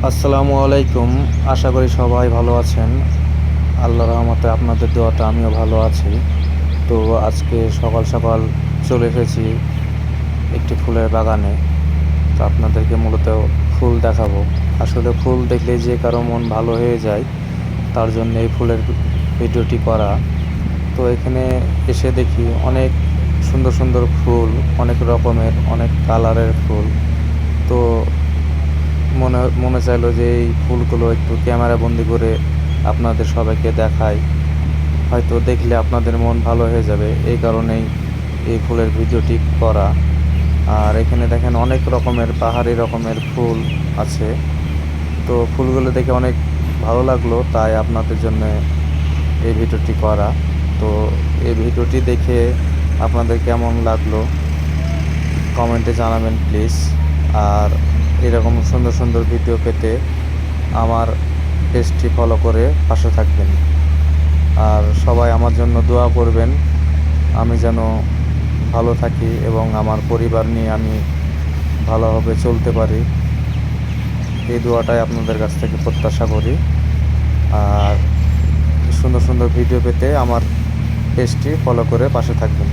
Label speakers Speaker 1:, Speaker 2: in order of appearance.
Speaker 1: আসসালামু আলাইকুম। আশা করি সবাই ভালো আছেন। আল্লাহর রহমতে আপনাদের দোয়াতে আমিও ভালো আছি। তো আজকে সকাল সকাল চলে এসেছি একটি ফুলের বাগানে। তো আপনাদেরকে মূলত ফুল দেখাবো। আসলে ফুল দেখলেই যে কারো মন ভালো হয়ে যায়, তার জন্য এই ফুলের ভিডিওটি করা। তো এখানে এসে দেখি অনেক সুন্দর সুন্দর ফুল, অনেক রকমের অনেক কালারের ফুল। তো মনে মনে চাইলো যে এই ফুলগুলো একটু ক্যামেরা বন্দি করে আপনাদের সবাইকে দেখাই। হয়তো দেখলে আপনাদের মন ভালো হয়ে যাবে, এই কারণেই এই ফুলের ভিডিওটি করা। আর এখানে দেখেন অনেক রকমের পাহাড়ি রকমের ফুল আছে। তো ফুলগুলো দেখে অনেক ভালো লাগলো, তাই আপনাদের জন্য এই ভিডিওটি করা। তো এই ভিডিওটি দেখে আপনাদের কেমন লাগলো কমেন্টে জানাবেন প্লিজ। আর এরকম সুন্দর সুন্দর ভিডিও পেতে আমার পেজটি ফলো করে পাশে থাকবেন। আর সবাই আমার জন্য দোয়া করবেন, আমি যেন ভালো থাকি এবং আমার পরিবার নিয়ে আমি ভালোভাবে চলতে পারি। এই দোয়াটাই আপনাদের কাছ থেকে প্রত্যাশা করি। আর সুন্দর সুন্দর ভিডিও পেতে আমার পেজটি ফলো করে পাশে থাকবেন।